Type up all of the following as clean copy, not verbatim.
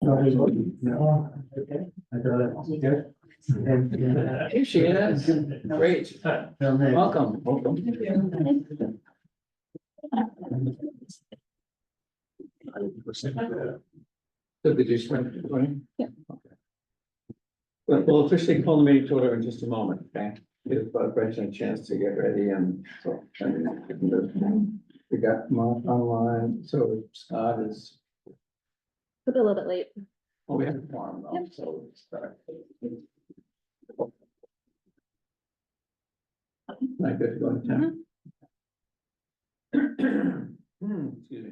No. Okay. I thought that was good. Here she is. Great. Welcome. So did you spend the morning? Yeah. Okay. We'll officially call the meeting to order in just a moment, okay? Give Gretchen a chance to get ready and so. We got Mark online, so Scott is, A little bit late. well, we have a forum though, Yep. so we'll start. Not good to go to town. Excuse me.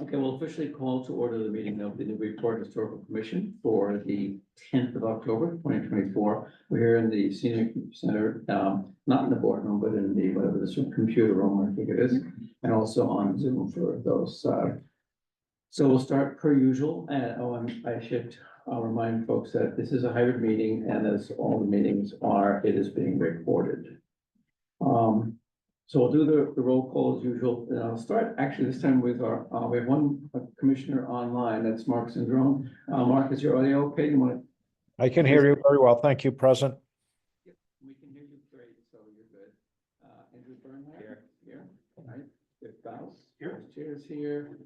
Okay, we'll officially call to order the meeting of the Newburyport Historical Commission for the 10th of October, 2024. We're here in the Senior Center, not in the boardroom, but in the, whatever the computer room, I think it is, and also on Zoom for those. So we'll start per usual, and I should remind folks that this is a hybrid meeting, and as all the meetings are, it is being recorded. So we'll do the roll call as usual, and I'll start actually this time with our, we have one commissioner online, that's Mark Syndrome. Mark, is your audio okay? You want to? I can hear you very well. Thank you, Present. Yep, we can hear you great, so you're good. Andrew Bernhardt? Here. All right. Good, Giles? Here. Chairs here.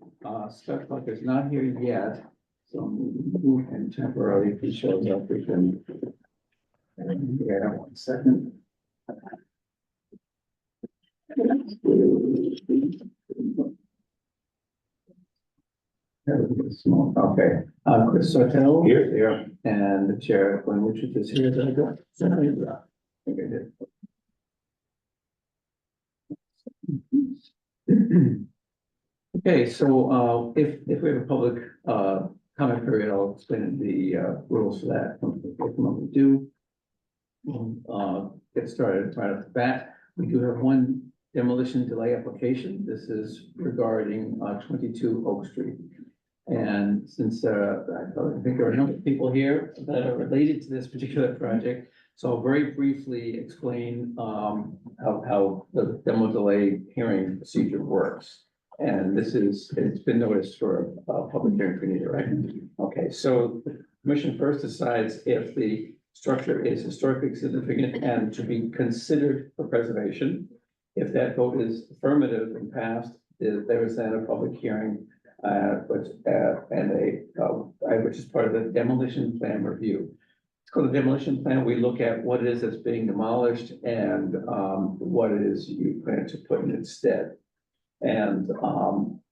Scott Clark is not here yet, so we can temporarily, if he shows up, we can. Yeah, 1 second. Okay, Chris Sartell. Here. And the chair, Glenn Richards is here. Did I go? I think I did. Okay, so if we have a public comment period, I'll explain the rules for that. What we do. We'll get started right off the bat. We do have one demolition delay application. This is regarding 22 Oak Street. And since I think there are a number of people here that are related to this particular project, so I'll very briefly explain how the demo delay hearing procedure works. And it's been noticed for a public hearing for neither, right? Okay, so the commission first decides if the structure is historically significant and to be considered for preservation. If that vote is affirmative and passed, there is then a public hearing, which is part of the demolition plan review. It's called a demolition plan. We look at what it is that's being demolished and what it is you plan to put in instead. And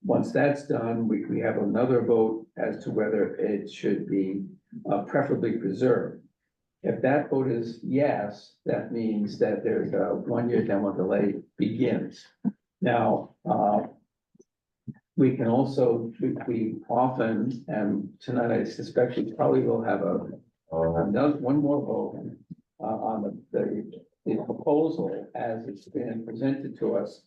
once that's done, we have another vote as to whether it should be preferably preserved. If that vote is yes, that means that there's a 1-year demo delay begins. Now, we can also, we often, and tonight I suspect we probably will have one more vote on the proposal as it's been presented to us.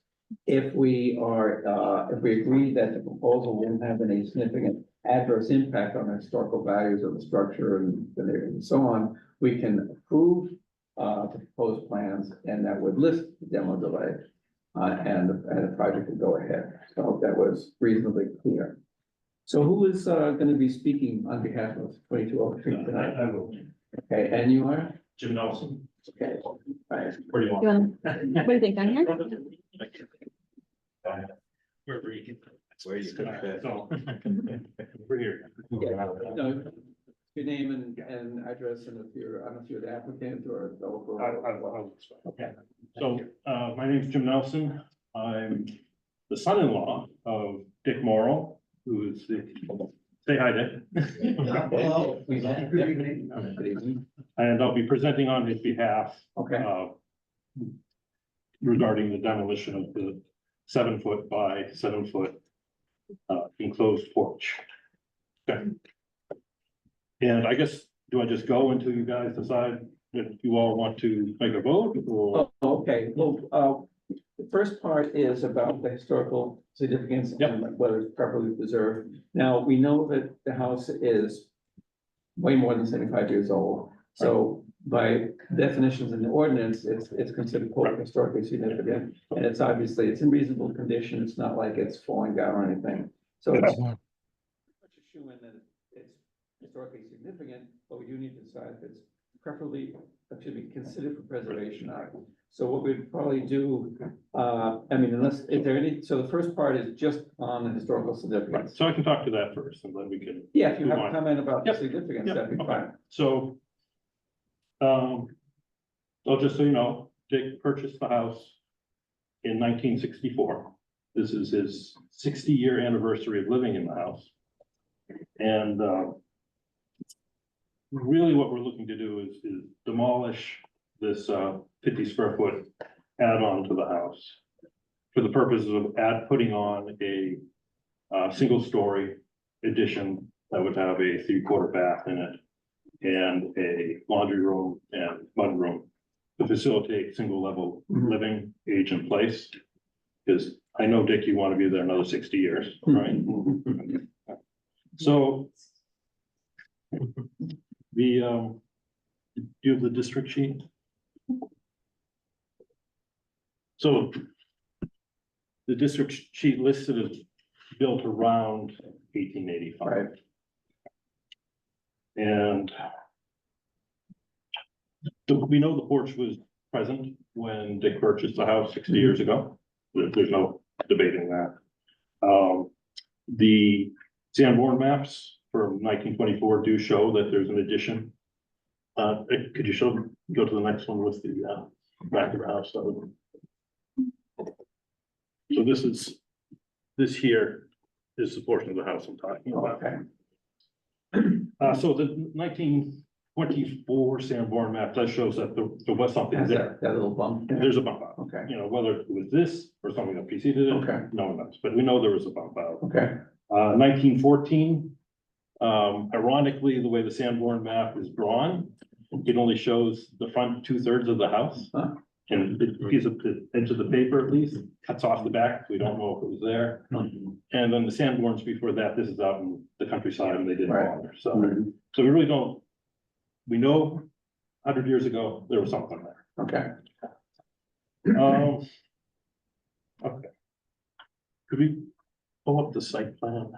If we agree that the proposal won't have any significant adverse impact on the historical values of the structure and so on, we can approve the proposed plans, and that would list the demo delay, and the project would go ahead. So that was reasonably clear. So who is going to be speaking on behalf of 22 Oak Street tonight? I will. Okay, and you are? Jim Nelson. Okay, right. Where do you You want? wanna- What do you think, down here? Wherever you can. Where you can fit. So, we're here. No, your name and address, and if you're, I don't know if you're the applicant or a developer. Okay, so, my name's Jim Nelson. I'm the son-in-law of Dick Morrill, who is the, say hi, Dick. Hello. Good evening. And I'll be presenting on his behalf, Okay, regarding the demolition of the 7-foot by 7-foot enclosed porch. Okay. And I guess, do I just go until you guys decide if you all want to make a vote or? oh, okay, well, the first part is about the historical significance and whether it's properly preserved. Now, we know that the house is way more than 75 years old. So by definitions in the ordinance, it's considered quote historically significant. And it's obviously, it's in reasonable condition. It's not like it's falling down or anything. So it's much a shoe in that it's significant, but we do need to decide if it's preferably, that should be considered for preservation. So what we'd probably do, I mean, unless, is there any, so the first part is just on the historical Right, significance. so I can talk to that first, and then we can. Yeah, if you have Move a on. comment about the Yep, significance, Yep, that'd be okay. fine. So, well, just so you know, Dick purchased the house in 1964. This is his 60-year anniversary of living in the house. And, really what we're looking to do is demolish this, 50 square foot add-on to the house for the purposes of putting on a, single story addition that would have a 3/4 bath in it and a laundry room and mud room to facilitate single level Mhm. living, age and place. Because I know, Dick, you want to be there another 60 years, right? Mhm. So the, do you have the district sheet? So the district sheet listed as built around 1885. Right. And we know the porch was present when Dick purchased the house 60 years ago. There's no debating that. The Sanborn maps from 1924 do show that there's an addition. Could you go to the next one with the back of the house? So this here is the portion of the house I'm talking about. Okay. So the 1924 Sanborn map does shows that there was something Has there. that little bump? there? There's a bump out. Okay, You know, whether it was this or something that preceded it, Okay. no one knows, but we know there was a bump out. okay, 1914, ironically, the way the Sanborn map is drawn, it only shows the front 2/3 of the house. Huh. And the piece of the edge of the paper at least cuts off the back, we don't know if it was there. And then the Sanborns before that, this is out in the countryside and they didn't Right. bother, so we really don't. We know 100 years ago, there was something there. okay. Okay. Could we pull up the site plan?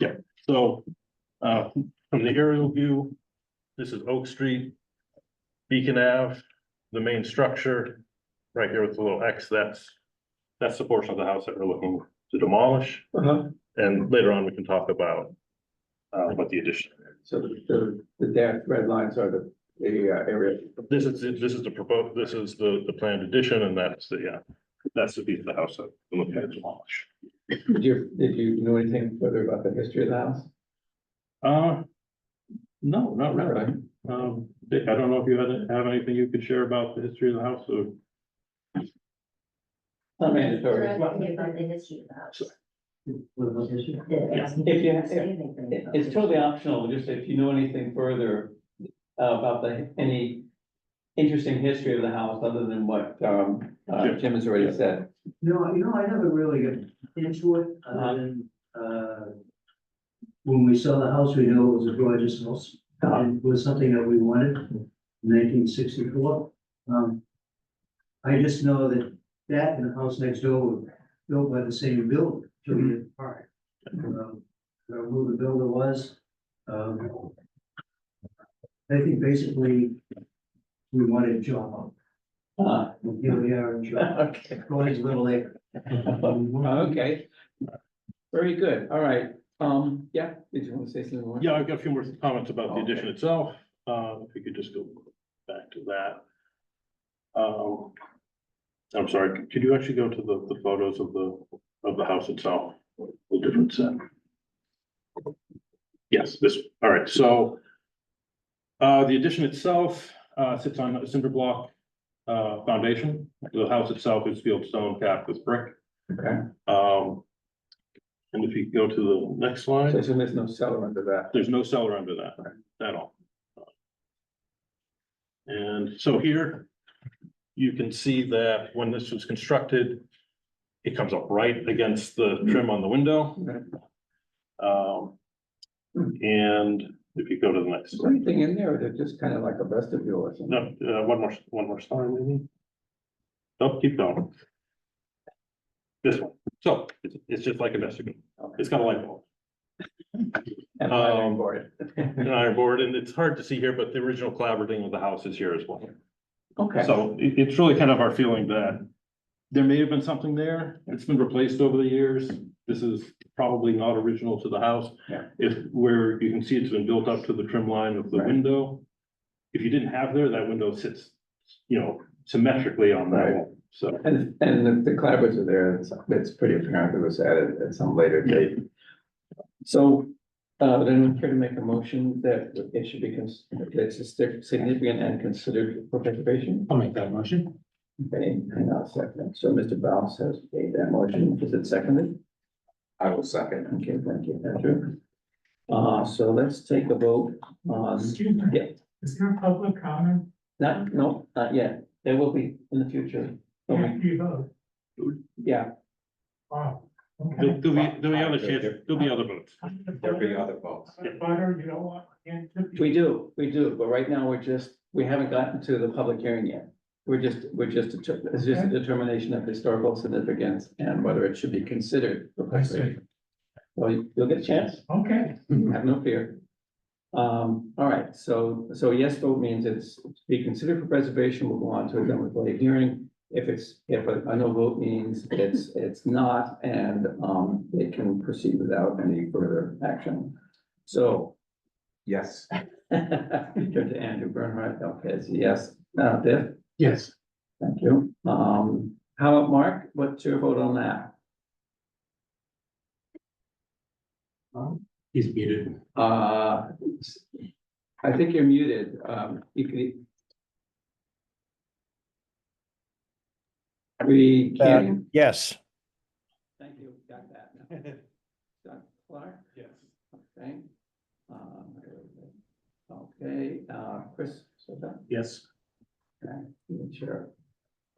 Yeah, so, from the aerial view, this is Oak Street, Beacon Ave, the main structure, right here with the little X, that's the portion of the house that we're looking to demolish. Uh-huh. And later on, we can talk about what the addition. So the dashed red lines are the area. This is the proposed, this is the planned addition, and that's the piece of the house that we're looking to demolish. Did you know anything further about the history of the house? No, not really. Dick, I don't know if you have anything you could share about the history of the house, or. Not mandatory. They're asking you about the history of the house. What about this? They're asking you If you- to say anything about It's it. totally optional, just if you know anything further about any interesting history of the house, other than what Jim has already said. No, I never really got into it, other than, when we saw the house, we knew it was a gorgeous house. And it was something that we wanted in 1964. I just know that and the house next door were built by the same builder, 2 years apart. Who the builder was. I think basically we wanted a job. And here we are in job. Okay. Going a little later. Okay. Very good, all right, yeah, did you want to say something more? Yeah, I've got a few more comments about the Okay. addition itself. If we could just go back to that. I'm sorry, could you actually go to the photos of the house itself? The different set. Yes, this, all right, so the addition itself sits on a cinder block foundation. The house itself is fieldstone capped with brick. Okay, And if you go to the next slide. so there's no cellar under that. There's no cellar under that at all. And so here, you can see that when this was constructed, it comes up right against the trim on the window. And if you go to the next, Is there anything in there, or is it just kind of like a vestibule or something? no, one more slide maybe. Oh, keep going. This one, so it's just like a vestibule. Okay. It's got a light bulb. And wiring board. An iron board, and it's hard to see here, but the original clapboarding of the house is here as well. Okay. So it's really kind of our feeling that there may have been something there. It's been replaced over the years. This is probably not original to the house. Yeah. If where you can see it's been built up to the trim line of the Right. window. If you didn't have there, that window sits, symmetrically on that Right. wall. So, And the clapboards are there, it's pretty apparent it was added at some later date. So, would anyone care to make a motion that it should be, it's a significant and considered for preservation? I'll make that motion. Okay, and I'll second. So Mr. Bounce has made that motion. Is it seconded? I will second. Okay, thank you, Patrick. So let's take a vote on, Excuse me, yeah, is there a public comment no, not yet. There will be in the future. Okay, after you vote? yeah, Wow. Okay. do we have a chance? There'll be other votes. There'll be other votes. Butter, you don't want. we do, but right now we haven't gotten to the public hearing yet. It's just a determination of historical significance and whether it should be considered for I see. preservation. Well, you'll get a chance, Okay, have no fear. All right, so yes vote means it's to be considered for preservation, we'll go on to a democratic hearing. If a no vote means it's not, and it can proceed without any further action. So. Yes. Turn to Andrew Bernhardt, okay, it's a yes, Biff, Yes. thank you. How about Mark, what's your vote on that? He's muted. I think you're muted, you could. We can, Yes, thank you, got that. Dr. Clark? Yes. Okay. Okay, Chris, so that, Yes. okay, the chair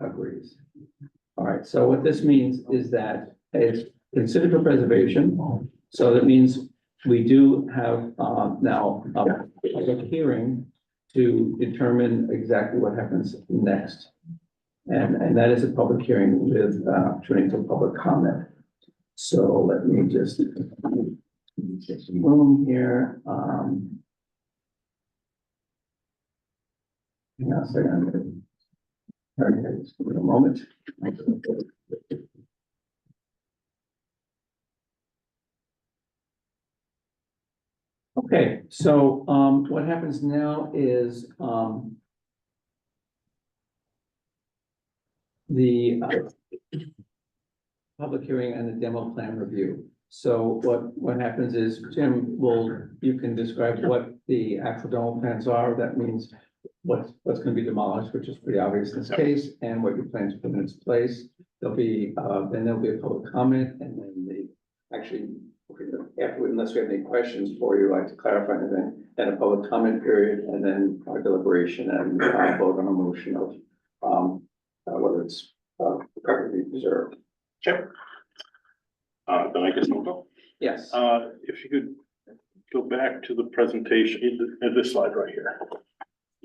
agrees. All right, so what this means is that it's considered for preservation, so that means we do have, now, a public hearing to determine exactly what happens next. And that is a public hearing with, opportunity for public comment. So let me just take some room here, hang on a second. Okay, just give me a moment. Okay, so, what happens now is, the public hearing and the demo plan review. So what happens is, Tim, you can describe what the actual demo plans are. That means what's gonna be demolished, which is pretty obvious in this case, and what your plans put in its place. There'll be, then there'll be a public comment, and then after, unless we have any questions for you, like to clarify anything, then a public comment period, and then our deliberation and vote on a motion of, whether it's, properly preserved. Sure. Then I guess we'll go. Yes. If you could go back to the presentation, in this slide right here.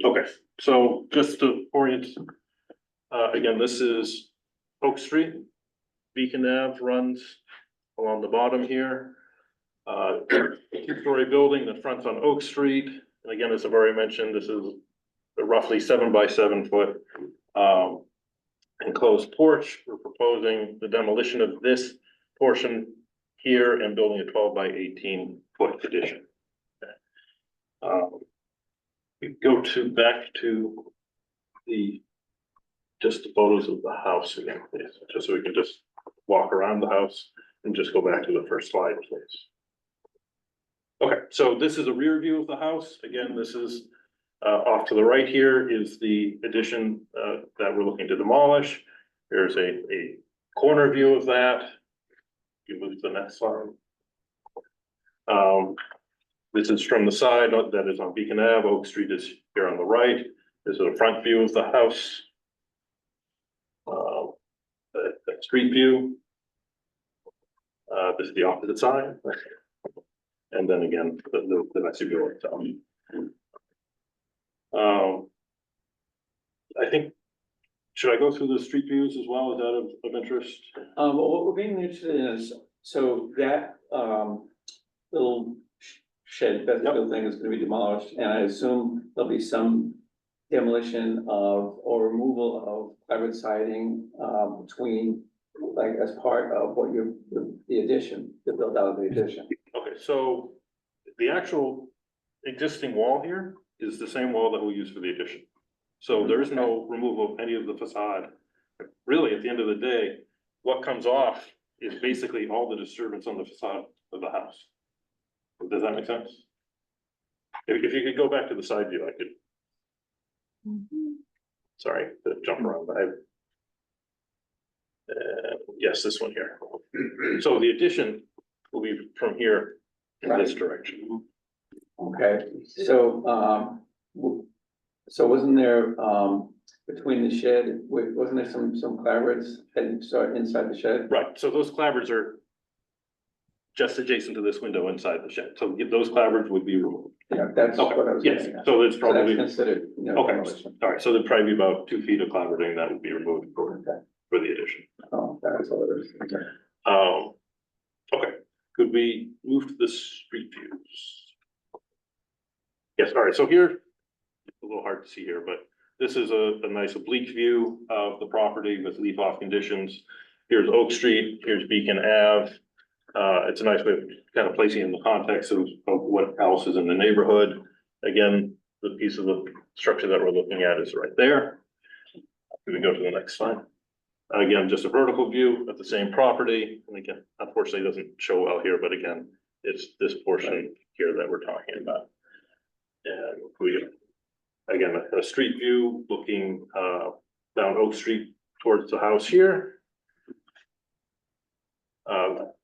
Okay, so just to orient, again, this is Oak Street. Beacon Ave runs along the bottom here. Two-story building that fronts on Oak Street. And again, as I've already mentioned, this is a roughly 7 by 7 foot enclosed porch. We're proposing the demolition of this portion here and building a 12 by 18 foot addition. We go back to just the photos of the house again, please, just so we can just walk around the house and just go back to the first slide, please. Okay, so this is a rear view of the house. Again, this is off to the right here is the addition that we're looking to demolish. There's a corner view of that. You move to the next slide. This is from the side that is on Beacon Ave. Oak Street is here on the right. This is a front view of the house. That street view. This is the opposite side. And then again, the vestibule itself. I think, should I go through the street views as well? Is that of interest? Well, what we're being interested in is, So that, little shed, vestibule thing is gonna be demolished, and I assume there'll be some demolition of, or removal of plywood siding, between, like, as part of what you're, the addition, the build out of the addition. Okay, so the actual existing wall here is the same wall that we use for the addition. So there is no removal of any of the facade. Really, at the end of the day, what comes off is basically all the disturbance on the facade of the house. Does that make sense? If you could go back to the side view, I could, sorry, to jump around, but yes, this one here. So the addition will be from here in this direction. Okay, so, so wasn't there, between the shed, wasn't there some clavards heading, start inside the shed? Right, so those clavards are just adjacent to this window inside the shed, so those clavards would be removed. Yeah, that's Okay, what I was yes, getting at. so it's So probably, that's considered, you know, okay, demolition. all right, so there'd probably be about 2 feet of clavarding that would be removed for the addition. Oh, that's all it is. Okay. Okay, could we move to the street views? Yes, all right, so here, it's a little hard to see here, but this is a nice oblique view of the property with leaf off conditions. Here's Oak Street, here's Beacon Ave. It's a nice way of kind of placing in the context of what else is in the neighborhood. Again, the piece of the structure that we're looking at is right there. Can we go to the next slide? Again, just a vertical view of the same property, and again, unfortunately, it doesn't show well here, but again, it's this portion here that we're talking about. And we, again, a street view looking down Oak Street towards the house here.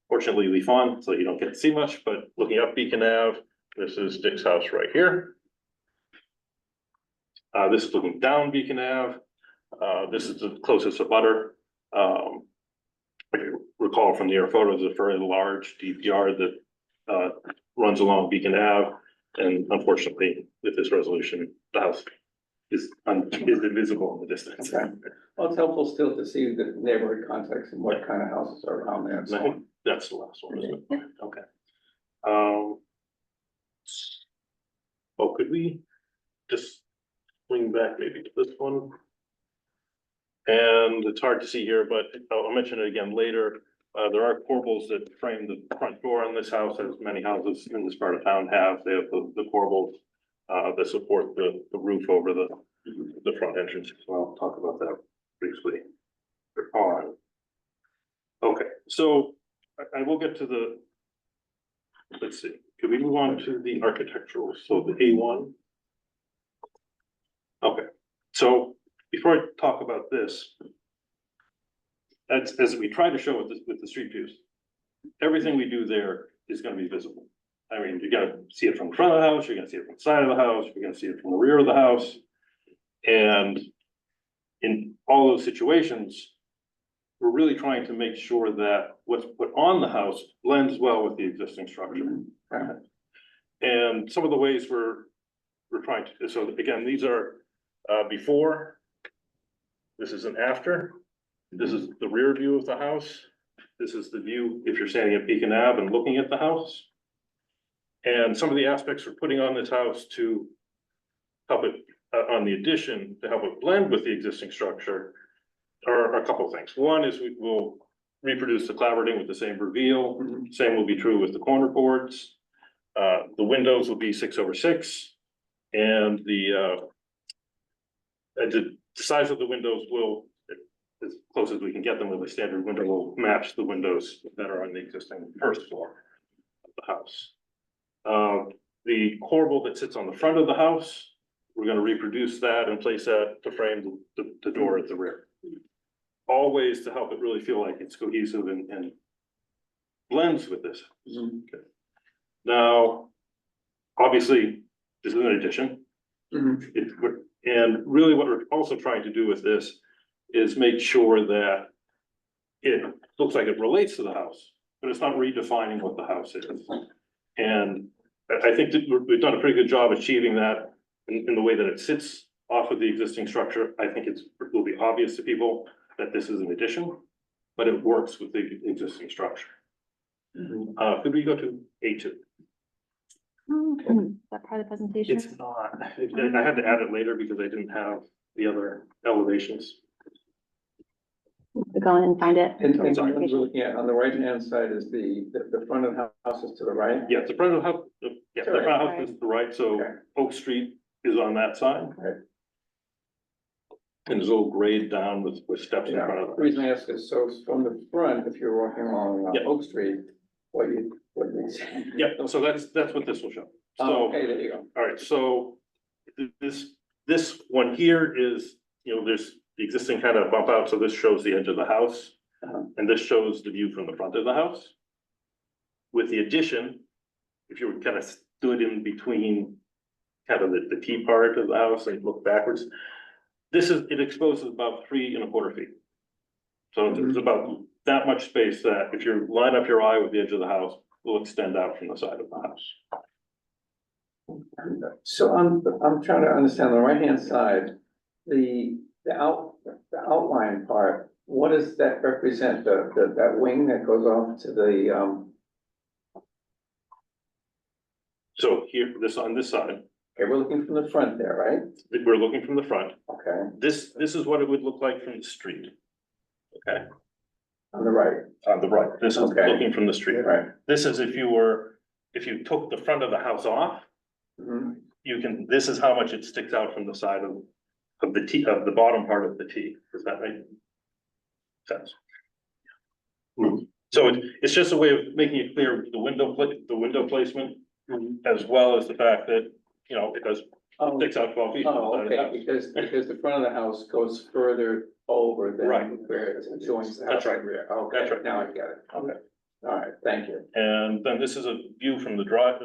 Fortunately, leaf on, so you don't get to see much, but looking up Beacon Ave, this is Dick's house right here. This is looking down Beacon Ave. This is the closest abutter. If you recall from the air photos, a very large deep yard that runs along Beacon Ave. And unfortunately, with this resolution, the house is invisible in the distance. Okay. Well, it's helpful still to see the neighborhood context and what kind of houses are around there and And so I think on. that's the last one, isn't it? Okay. Oh, could we just swing back maybe to this one? And it's hard to see here, but I'll mention it again later. There are corbels that frame the front door on this house, as many houses in this part of town have. They have the corbels that support the roof over the front entrance. So I'll talk about that briefly. On. Okay, so I will get to the, let's see, can we move on to the architectural? So the A1. Okay, so before I talk about this, as we try to show with the street views, everything we do there is gonna be visible. I mean, you gotta see it from the front of the house, you're gonna see it from the side of the house, you're gonna see it from the rear of the house. And in all those situations, we're really trying to make sure that what's put on the house blends well with the existing structure. And some of the ways we're trying to, so again, these are before. This is an after. This is the rear view of the house. This is the view if you're standing at Beacon Ave and looking at the house. And some of the aspects we're putting on this house to help it, on the addition, to help it blend with the existing structure are a couple of things. One is we will reproduce the clavarding with the same reveal. Same will be true with the corner boards. The windows will be 6/6, and the size of the windows will, as close as we can get them with a standard window, will match the windows that are on the existing first floor of the house. The corbel that sits on the front of the house, we're gonna reproduce that and place that to frame the door at the rear. All ways to help it really feel like it's cohesive and blends with this. Okay. Now, obviously, this is an addition. And really what we're also trying to do with this is make sure that it looks like it relates to the house, but it's not redefining what the house is. And I think that we've done a pretty good job achieving that in the way that it sits off of the existing structure. I think it will be obvious to people that this is an addition, but it works with the existing structure. Could we go to A2? Is that part of the presentation? It's not, I had to add it later because I didn't have the other elevations. Go in and find it. And what we're looking at on the right-hand side is the front of the house is to the right. Yeah, the front of the house, yeah, the front of the house is to the right, so Okay. Oak Street is on that side. Right. And there's a little grade down with steps in Yeah, front of the it. reason I ask is, so from the front, if you're walking along Yeah. Oak Street, what do you see? Yeah, so that's what this will show. Oh, So, okay, there you go. all right, so this one here is, there's the existing kind of bump out, so this shows the edge of the house. Uh-huh. And this shows the view from the front of the house. With the addition, if you were kind of stood in between kind of the T part of the house and look backwards, it exposes about 3 1/4 feet. So it's about that much space that if you line up your eye with the edge of the house, will extend out from the side of the house. So I'm trying to understand the right-hand side, the outline part, what does that represent? That wing that goes off to the, So here, on this side, okay, we're looking from the front there, right? we're looking from the front. Okay, This is what it would look like from the street. Okay, on the right, on the right, this is Okay. looking from the street. right. This is if you took the front of the house off, Mhm. this is how much it sticks out from the side of the T, of the bottom part of the T. Does that make sense? So it's just a way of making it clear, the window placement, as well as the fact that, it does Oh, sticks out 12 feet. from the oh, side of the okay, house. because the front of the house goes further over than Right. where it joins the That's house right. rear. Okay, That's right. now I get it. Okay, all right, thank you. And then this is a view from the drive,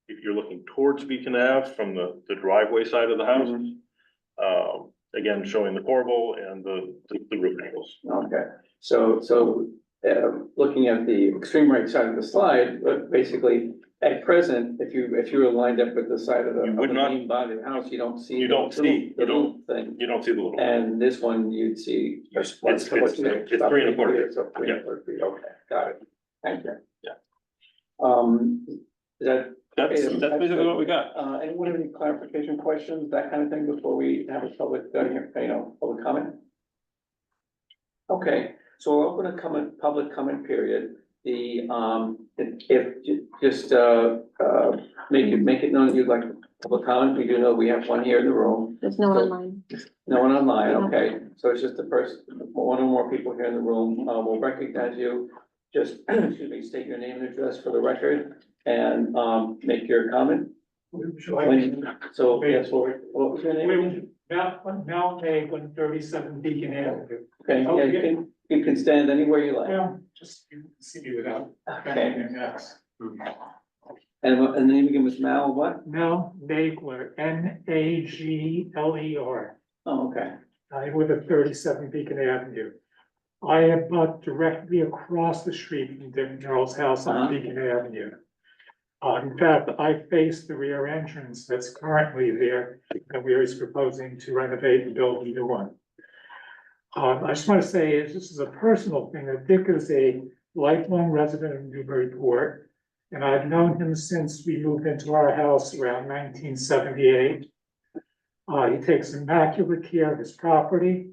if you're looking towards Beacon Ave, from the driveway side of the house. Mhm. Again, showing the corbel and the roof angles. Okay, so, looking at the extreme right side of the slide, but basically, at present, if you were lined up with the side of the You would not- main body of the house, you don't see. You don't the little- see- the you don't- little thing, You don't see the little. and this one you'd see. It's- what's it's- there? it's About 3 1/4 feet. So 3 1/4 feet, okay, got it, thank you. Yeah. Is that? That's basically what we got. Anyone have any clarification questions, that kind of thing, before we have a public, public comment? Okay, so we'll open a public comment period. Make it known that you'd like public comment. We do know we have one here in the room. There's no one So- online. No one online, No. okay, so it's just the person, one or more people here in the room, will recognize you. Just, excuse me, state your name and address for the record and, make your comment. So, yes, what was your name? Mount May, 137 Beacon Avenue. Okay, yeah, you can stand anywhere you like. Well, just, you can see me without. Okay, Yes. and the name again was Mal, what? Mel Nagler, Nagler. Oh, okay, I live at 37 Beacon Avenue. I am directly across the street from Dick Merrill's house on Uh-huh. Beacon Avenue. In fact, I face the rear entrance that's currently there, and we are proposing to renovate and build a new one. I just want to say, this is a personal thing, that Dick is a lifelong resident of Newburyport, and I've known him since we moved into our house around 1978. He takes immaculate care of his property,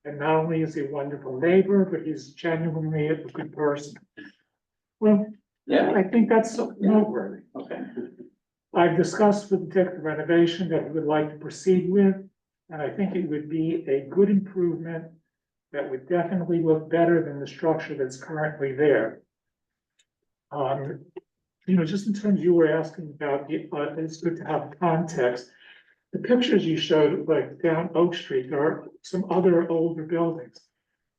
and not only is he a wonderful neighbor, but he's genuinely a good person. Well, yeah, I think that's noteworthy. okay, I've discussed with Dick the renovation that he would like to proceed with, and I think it would be a good improvement that would definitely look better than the structure that's currently there. Just in terms you were asking about, it's good to have context. The pictures you showed, like down Oak Street, there are some other older buildings.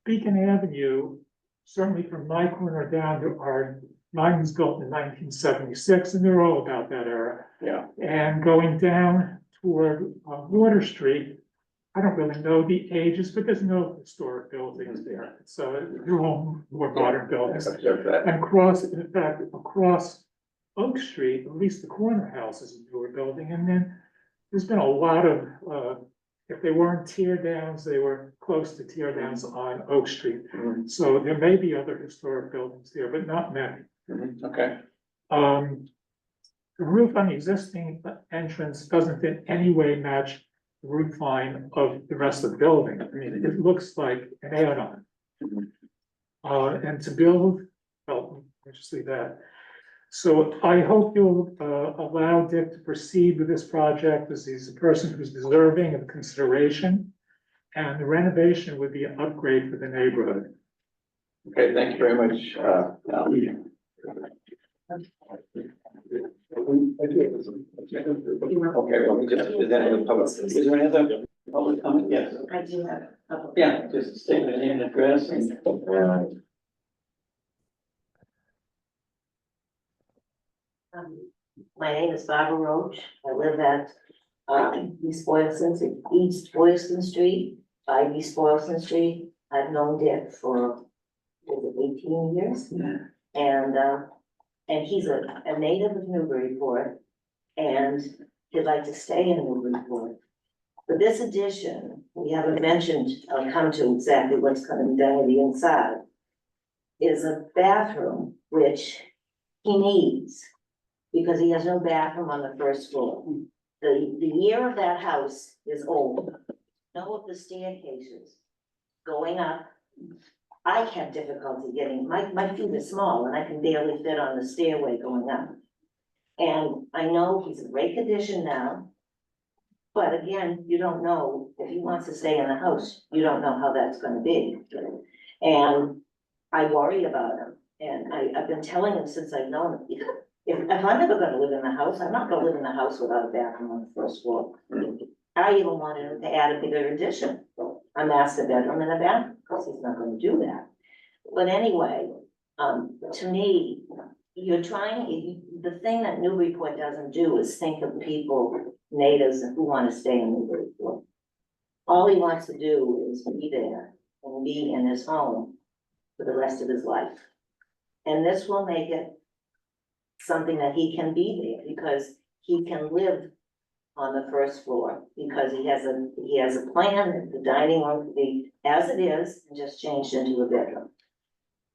Beacon Avenue, certainly from my corner down, mine was built in 1976, and they're all about that era. yeah, And going down toward Water Street, I don't really know the ages, but there's no historic buildings there. So they're all more modern buildings. observe that. And across Oak Street, at least the corner house is a newer building. And then there's been a lot of If they weren't tear downs, they were close to tear downs on Oak Street. Mhm. So there may be other historic buildings there, but not many. Okay, The roof on the existing entrance doesn't in any way match the roof line of the rest of the building. I mean, it looks like an add-on. Mhm. And to build, well, let's just leave that. So I hope you'll, allow Dick to proceed with this project, as he's a person who's deserving of consideration. And the renovation would be an upgrade for the neighborhood. okay, thank you very much, Al. Okay, well, we just, is there any public, is there any other public comment? Yes. I do have a couple. Yeah, just state your name and address and. My name is Barbara Roach. I live at, East Boylston Street, 5 East Boylston Street. I've known Dick for, is it 18 years? And he's a native of Newburyport, and he'd like to stay in Newburyport. But this addition, we haven't mentioned, I'll come to exactly what's gonna be done with the inside, is a bathroom, which he needs, because he has no bathroom on the first floor. The year of that house is old. No of the staircases going up. I have difficulty getting, my feet are small and I can barely fit on the stairway going up. And I know he's in great condition now. But again, you don't know if he wants to stay in the house, you don't know how that's gonna be. And I worry about him, and I've been telling him since I've known him, if I'm ever gonna live in the house, I'm not gonna live in the house without a bathroom on the first floor. I even wanted him to add a bigger addition, a master bedroom and a bathroom, because he's not gonna do that. But anyway, to me, you're trying, the thing that Newburyport doesn't do is think of people, natives who wanna stay in Newburyport. All he wants to do is be there and be in his home for the rest of his life. And this will make it something that he can be there, because he can live on the first floor, because he has a plan that the dining room could be as it is and just changed into a bedroom.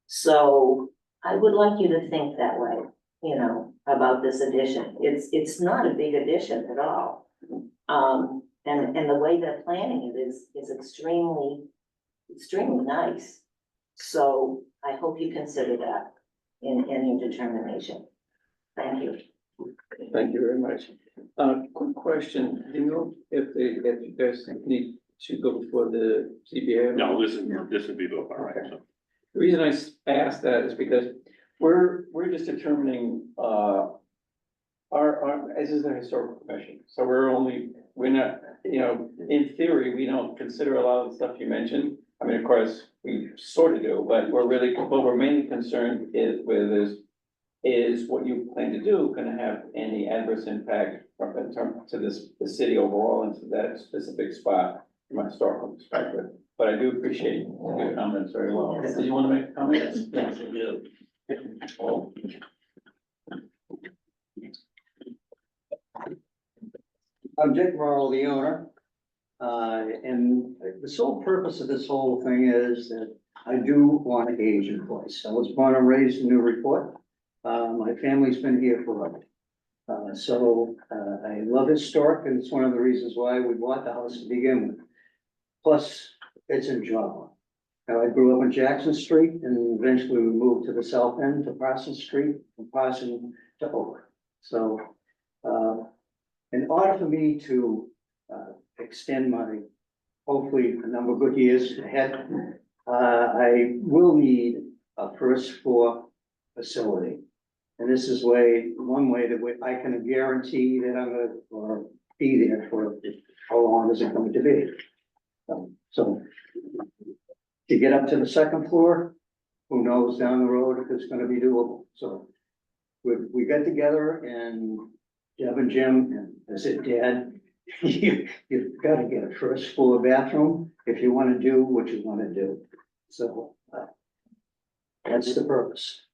So I would like you to think that way, you know, about this addition. It's not a big addition at all. And the way they're planning it is extremely nice. So I hope you consider that in your determination. Thank you. Thank you very much. Quick question, do you know if you guys need to go before the CBA? No, this would be built by right, so. The reason I asked that is because we're just determining, this is the historical commission, so we're not, you know, in theory, we don't consider a lot of the stuff you mentioned. I mean, of course, we sort of do, but what we're mainly concerned is what you plan to do gonna have any adverse impact in terms to the city overall and to that specific spot from a historical perspective. But I do appreciate your comments very well. Did you want to make comments? Yes, I do. Oh. I'm Dick Morrow, the owner. And the sole purpose of this whole thing is that I do want to age in place. I was born and raised in Newburyport. My family's been here forever. I love historic, and it's one of the reasons why we bought the house to begin with. Plus, it's enjoyable. Now, I grew up on Jackson Street, and eventually we moved to the south end to Parsons Street, from Parsons to Oak. So, in order for me to extend my, hopefully, a number of good years ahead, I will need a first floor facility. And this is one way that I can guarantee that I'm gonna, or be there for how long is it going to be. So to get up to the second floor, who knows down the road if it's gonna be doable. So we got together, and Deb and Jim, and I said, Dad, you've got to get a first floor bathroom if you want to do what you want to do. So that's the purpose.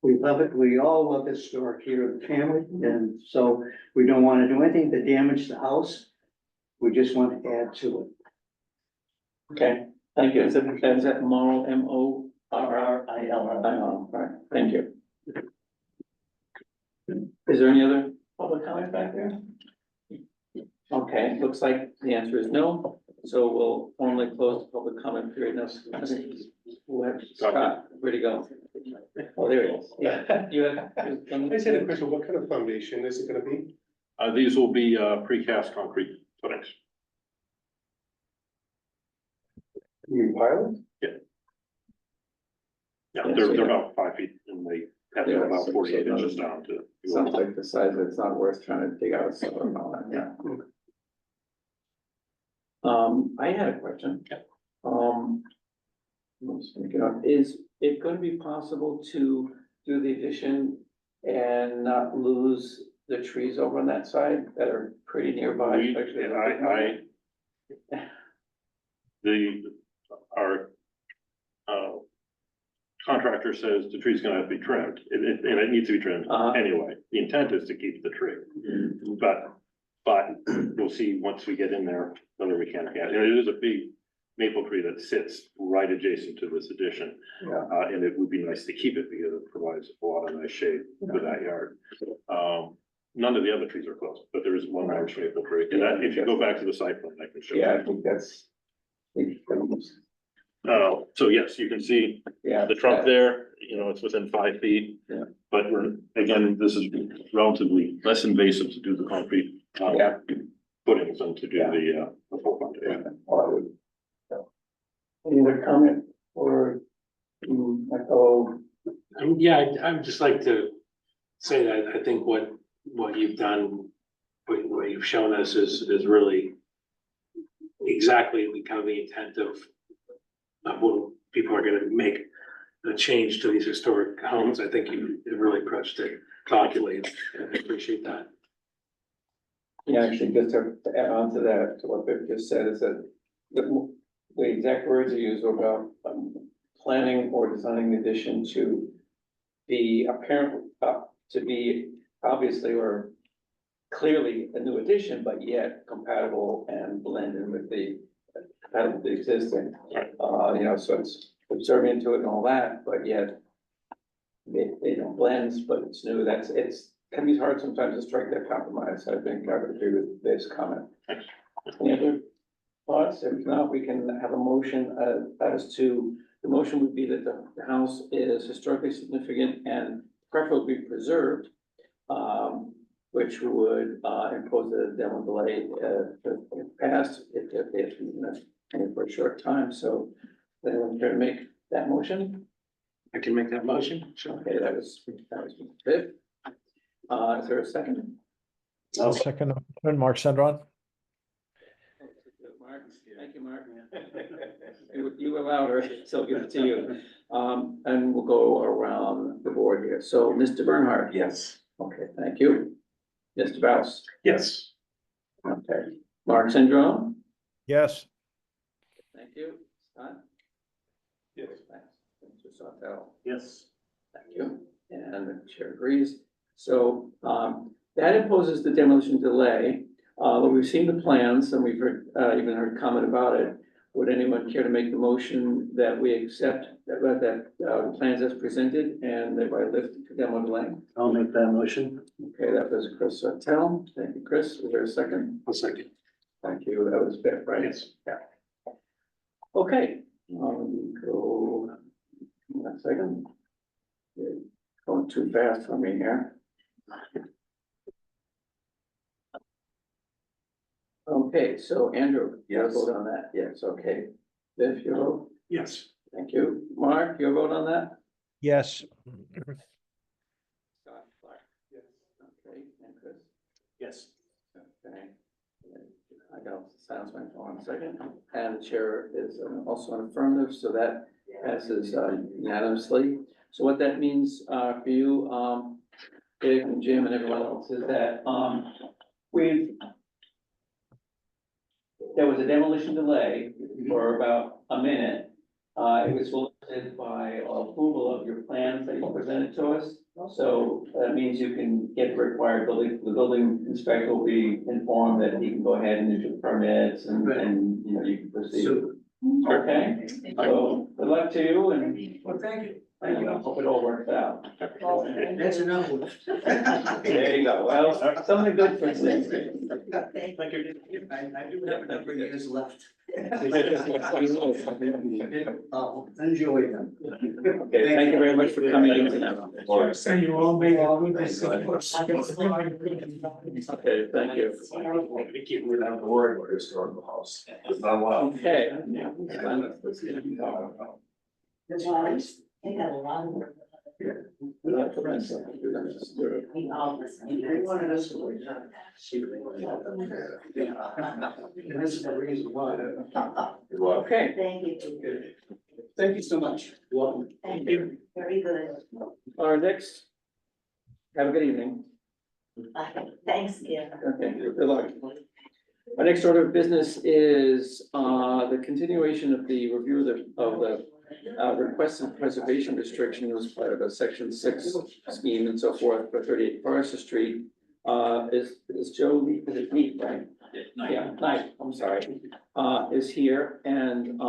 We love it. We all love historic here in the family, and so we don't want to do anything to damage the house. We just want to add to it. Okay, thank you. Is that Morrow, M-O-R-R-I-L-L? Right, thank you. Is there any other public comment back there? Okay, looks like the answer is no, so we'll only close the public comment period now. Scott, where'd he go? Oh, there he is. Yeah, you have. I just had a question, what kind of foundation is it gonna be? These will be, precast concrete footings. You mean pilot? Yeah, Yeah, they're, so- they're about 5 feet and they have to go about 48 inches down to. Sounds like the size that it's not worth trying to dig out a cellar and all that, yeah. I had a question. I'm just thinking of, is it going to be possible to do the addition and not lose the trees over on that side that are pretty nearby? We- Our contractor says the tree's gonna have to be trimmed, and it needs to be trimmed Uh-huh. anyway. The intent is to keep the tree, but we'll see once we get in there whether we can. And it is a big maple tree that sits right adjacent to this addition. Yeah. And it would be nice to keep it because it provides a lot of nice shade for that yard. None of the other trees are close, but there is one large maple tree, and that, if you go back to the site plan, I can show you. Yeah, I think that's. So yes, you can see Yeah. the trunk there, it's within 5 feet. Yeah. But again, this is relatively less invasive to do the concrete, Yeah. footings than to do the full foundation. Well, I would. Any other comment or echo? Yeah, I would just like to say that I think what you've done, what you've shown us is really exactly the kind of the intent of what people are gonna make a change to these historic homes. I think you really approached to calculate, and I appreciate that. Yeah, actually, just to add on to that, to what Vic just said, is that the exact words you used were about planning or designing the addition to be apparent, to be obviously or clearly a new addition, but yet compatible and blended with the compatible with the existing. So it's observing to it and all that, but yet it blends, but it's new. Can be hard sometimes to strike that compromise. I think I would agree with this comment. Any other thoughts? If not, we can have a motion as to, the motion would be that the house is historically significant and preferably preserved, which would impose a demo delay if passed, if for a short time. So anyone care to make that motion? I can make that motion. Sure. Okay, that was Viv. Is there a second? I'll second, Mark Sendron. Mark, thank you, Mark. You were louder, so I'll give it to you. And we'll go around the board here. So, Mr. Bernhardt? Yes. Okay, thank you. Mr. Baus? Yes. Okay. Mark Syndrome? Yes, Thank you. Scott? Yes. Mr. Sawtell? Yes. Thank you. And the chair agrees. So, that imposes the demolition delay. But we've seen the plans and we've heard, even heard comment about it. Would anyone care to make the motion that we accept the plans as presented and thereby lift the demo delay? I'll make that motion. Okay, that was Chris Sawtell. Thank you, Chris. Is there a second? I'll second. Thank you. That was Vic, right? Yes. Yeah. Okay, go, 1 second. You're going too fast for me here. Okay, so Andrew, you Yes. vote on that? Yes, okay. Viv, you vote? Yes. Thank you. Mark, you vote on that? yes, Scott, Clark? Yes. Okay, and Chris? Yes. Okay. I got silence my phone 1 second, and the chair is also an affirmative, so that passes unanimously. So what that means for you, Dick and Jim and everyone else, is that there was a demolition delay for about a minute. It was solicited by approval of your plans that you presented to us So that means you can get the required building, the building inspector will be informed that he can go ahead and issue permits and, you know, you can proceed. So, Okay, so good luck to you and well, thank you. I hope it all works out. That's enough. There you go. Well, something good for you. Thank you. I do have a number of years left. Enjoy them. Okay, thank you very much for coming in tonight. So you all made a good decision. Okay, thank you. Thank you. We're not worried about historical house. It's not allowed. Okay. They got a lot of work. They wanted us to wait. And this is the reason why. Okay. Thank you. Thank you so much. Welcome. Thank you. Very good. Our next, have a good evening. Thanks, Kim. Okay, good luck. Our next order of business is the continuation of the review of the request and preservation restriction as part of a section 6 scheme and so forth for 38 Forester Street. Is Joe Lee, is it Lee, right? Yeah, Knight, I'm sorry, is here and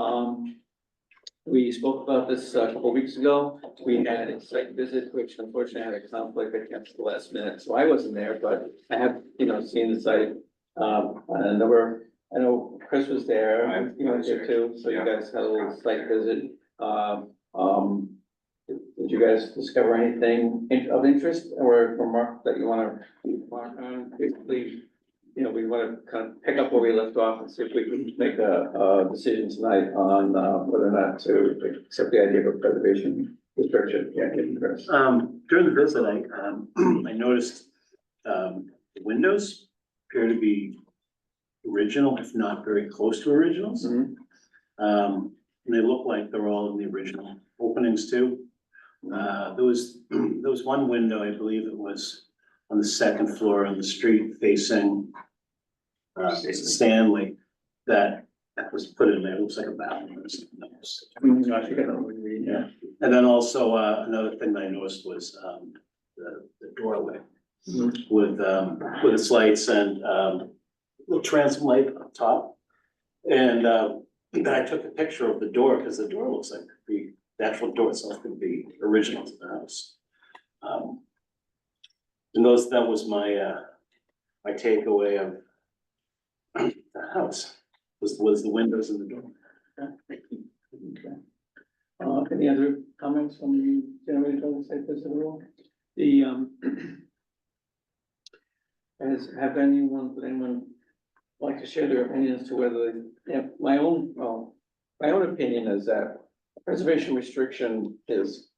we spoke about this a couple of weeks ago. We had a site visit, which unfortunately had a conflict that came to the last minute, so I wasn't there, but I have, you know, seen the site. And I know Chris was there, you were there too, so you guys had a little site visit. Did you guys discover anything of interest or remark that you wanna mark on? Basically, you know, we wanna kind of pick up where we left off and see if we can make a decision tonight on, whether or not to accept the idea of a preservation restriction. Yeah, Chris. During the visit, I noticed, the windows appear to be original, if not very close to originals. Mhm. And they look like they're all in the original openings too. There was one window, I believe it was on the second floor on the street facing Stanley, that was put in there. It looks like a bathroom or something else. I think I know what you mean, yeah. And then also, another thing that I noticed was, the doorway with its lights and, little transom light up top. And, then I took a picture of the door, because the door looks like the actual door itself could be original to the house. And that was my takeaway of the house, was the windows and the door. Okay. Any other comments from the generator on the site visit at all? The, would anyone like to share their opinion as to whether, my own opinion is that preservation restriction is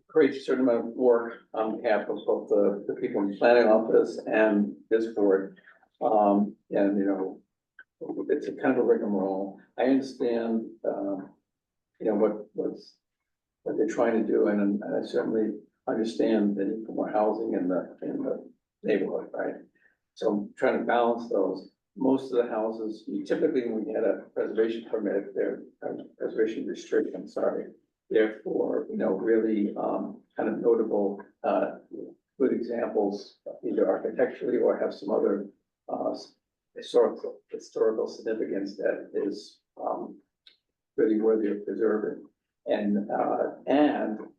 creates a certain amount of work on behalf of both the people in the planning office and this board. And, you know, it's a kind of a rigmarole. I understand, you know, what they're trying to do, and I certainly understand the need for more housing in the neighborhood, right? So I'm trying to balance those. Most of the houses, typically when we get a preservation permit, they're preservation restriction, sorry. Therefore, you know, really kind of notable good examples, either architecturally or have some other historical significance that is really worthy of preserving. And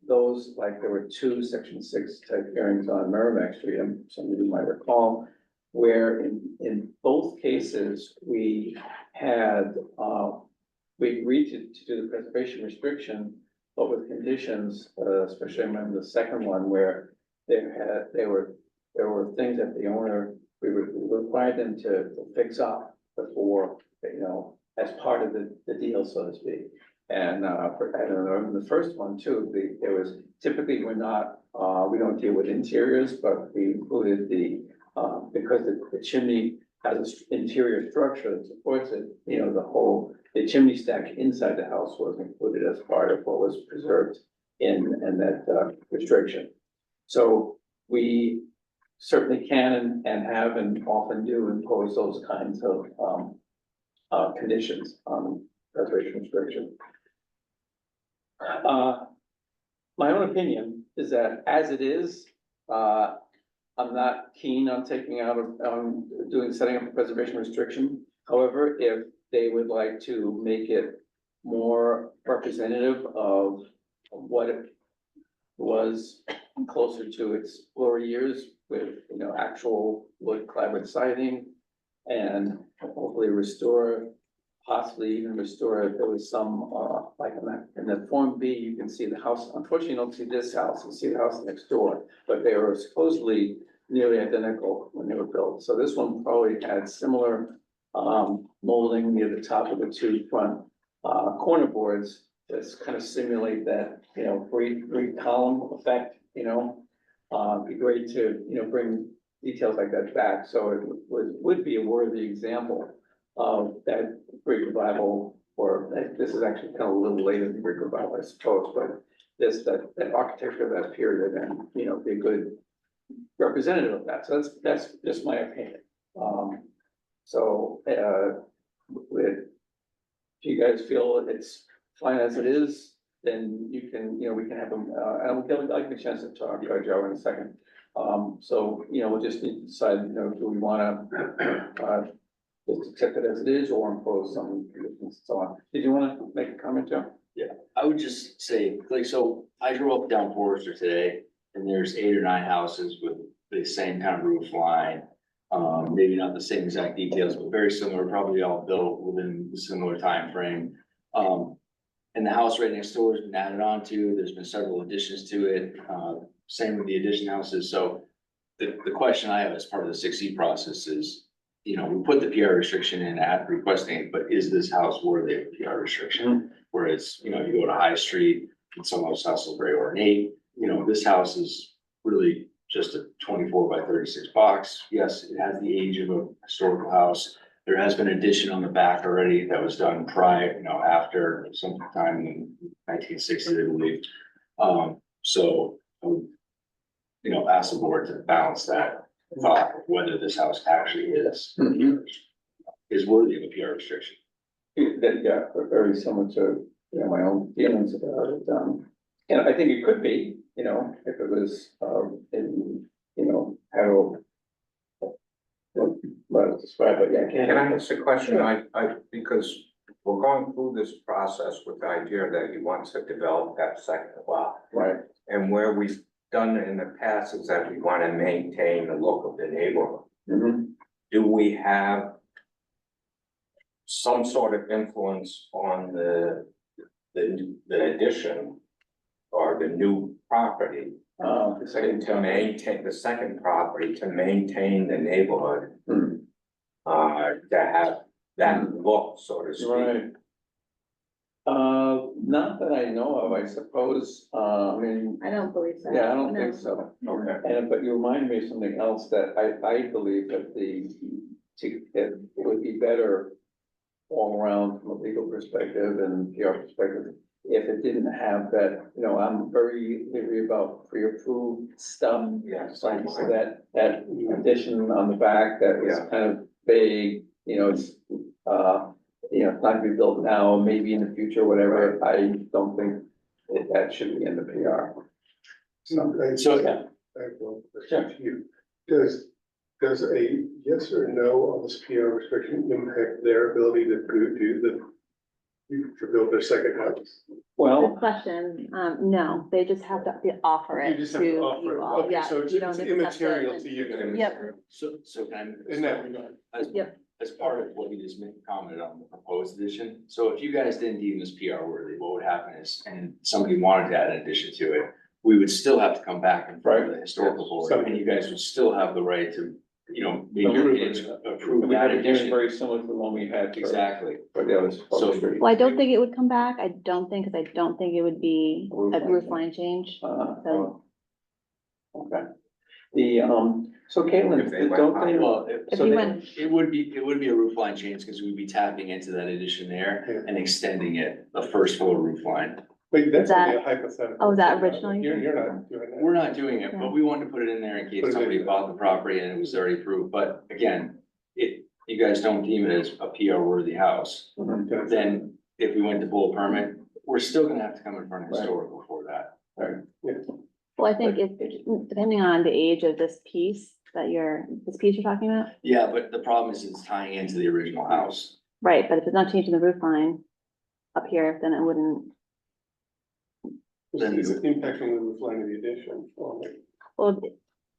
those, like there were 2 section 6 type hearings on Merrimack Street, and some of you might recall, where in both cases, we had, we agreed to do the preservation restriction, but with conditions, especially I remember the second one where there were things that the owner, we required them to fix up before, you know, as part of the deal, so to speak. And I don't know, in the first one too, there was typically we don't deal with interiors, but we included because the chimney has an interior structure that supports it, you know, the chimney stack inside the house was included as part of what was preserved in that restriction. So we certainly can and have and often do impose those kinds of conditions on preservation restriction. my own opinion is that as it is, I'm not keen on taking out of, setting up a preservation restriction. However, if they would like to make it more representative of what it was closer to its glory years with, actual wood clapboard siding and hopefully restore, possibly even restore, if there was some, like in that Form B, you can see the house. Unfortunately, you don't see this house, you see the house next door, but they were supposedly nearly identical when they were built. So this one probably had similar molding near the top of the two front corner boards. That's kind of simulate that, three column effect, be great to, bring details like that back. So it would be a worthy example of that Greek revival, or this is actually kind of a little later than Greek revival, I suppose, but that architecture of that period and, be a good representative of that. So that's just my opinion. If you guys feel it's fine as it is, then you can, we can have them, and I'll give a chance to talk to Joe in a second. We'll just need to decide, do we wanna, just accept it as it is or impose some conditions and so on. Did you wanna make a comment, Joe? I would just say, so I drove up down Forester today and there's 8 or 9 houses with the same kind of roof line. Maybe not the same exact details, but very similar, probably all built within a similar time frame. And the house right next door has been added on to, there's been several additions to it, same with the addition houses. So the question I have as part of the 6E process is, we put the PR restriction in at requesting, but is this house worthy of a PR restriction? Whereas, you go to High Street and some of those houses are very ornate, this house is really just a 24 by 36 box. Yes, it has the age of a historical house. There has been addition on the back already that was done prior, after sometime in 1960, I believe. So I would, ask the board to balance that thought of whether this house actually is worthy of a PR restriction. Very similar to, my own feelings about it. And I think it could be, if it was, how let it describe it, yeah. Can I ask a question? Because we're going through this process with the idea that he wants to develop that second lot. Right. And where we've done it in the past is that we want to maintain the look of the neighborhood. Mm-hmm. Do we have some sort of influence on the addition or the new property? To maintain the second property, to maintain the neighborhood, to have that look, so to speak. Right. Not that I know of, I suppose, I mean, I don't believe so. yeah, I don't No. think so. Okay. But you remind me of something else that I believe that it would be better all around from a legal perspective and PR perspective if it didn't have that, I'm very leery about pre-approved stuff. Yes. So that addition on the back that was kind of vague, it's, it's not gonna be built now, maybe in the future, whatever. I don't think that should be in the PR. So, yeah. I have one question Sure. to you. Does a yes or no on this PR restriction impact their ability to build their second house? Well, Good question. No, they just have to offer You it just to have to offer you it. all. Okay, Yeah, so it's you don't accept it immaterial and- to you. Yep. so can I? In that regard. Yep. As part of what we just commented on the proposed addition, so if you guys didn't deem this PR worthy, what would happen is, and somebody wanted to add an addition to it, we would still have to come back in front of the historical board, and you guys would still have the right to, maybe approve we that had a hearing addition. very similar to the one we had. Exactly. For the others. So- Well, I don't think it would come back. I don't think it would be Roof a line roof line change. So Okay. So Caitlin, If they went don't they, Well, if so you they- went, it would be a roof line change, because we'd be tapping into that addition there and extending it, a first floor roof line. Wait, that's Is only that- a hypothetical. oh, is that original? You're not doing that. We're not doing it, but we wanted to put it in there in Put it case in. somebody bought the property and it was already approved. But again, if you guys don't deem it as a PR worthy house, then if we went to pull a permit, we're still gonna have to come in front of Right. historical for that. Right. Well, I think if, depending on the age of this piece this piece you're talking about, Yeah, but the problem is it's tying into the original house. right, but if it's not changing the roof line up here, then it wouldn't, Then It's impacting the roof line of the addition. well, I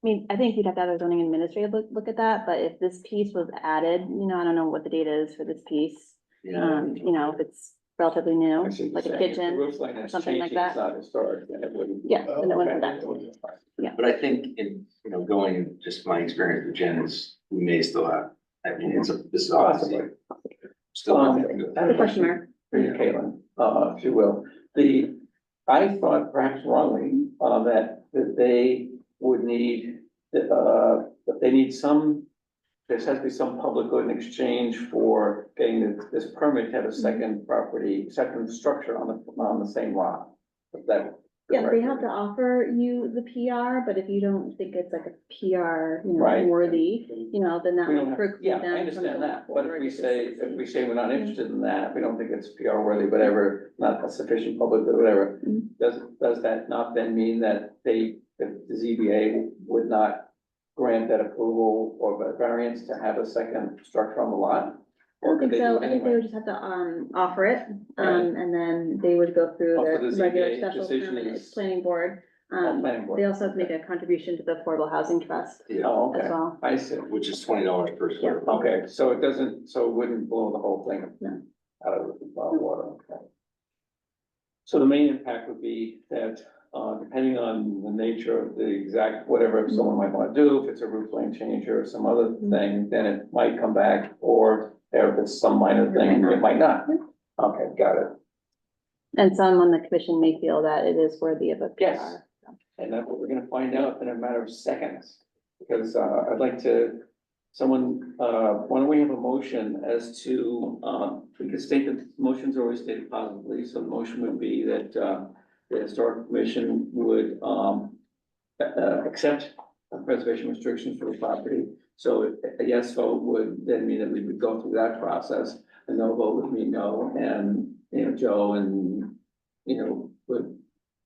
mean, I think you'd have to have a zoning administrator look at that, but if this piece was added, I don't know what the date is for this piece. Yeah. If it's relatively new, I see what like a you're saying. If the kitchen, roof line is something like changing, it's that. not historic, then it wouldn't. Yeah, then it wouldn't Okay. affect. But I think in, going, just my experience with Jen is, we may still have, this is obviously. Still. I have a question mark. for you, Caitlin, if you will. I thought perhaps wrongly, that they would need, that they need there has to be some public good in exchange for getting this permit to have a second second structure on the same lot. Is that Yeah, they have correct? to offer you the PR, but if you don't think it's like a PR, Right. worthy, then that We don't would have, preclude yeah, them. I understand from that, going but if we forward. say we're not interested in that, we don't think it's PR worthy, whatever, not a sufficient public, good, whatever. Mhm. Does that not then mean that the ZBA would not grant that approval or a variance to have a second structure on the lot? I don't think Could they so. do it I think they anyway? would just have to, offer it, and then they would go through Oh, so the the regular ZBA special decision permit, is- it's planning board. Planning board. They also have to make a contribution to the Affordable Housing Trust Yeah, Oh, as okay, well. I see. which is $20 per square. foot. Okay, so it wouldn't blow the whole thing No. out of the water, okay. So the main impact would be that, depending on the nature of the exact, whatever someone might want to do, if it's a roof line change or some other thing, then it might come back, or if it's some minor thing, it might not. Okay, got it. And some on the commission may feel that it is worthy of a PR. Yes. And that's what we're gonna find out in a matter of seconds, because, I'd like to, why don't we have a motion as to, we could state that motions are always stated positively, so the motion would be that, the historic commission would, accept preservation restrictions for the property. So a yes vote would then mean that we would go through that process, a no vote would mean no, and, Joe and, would,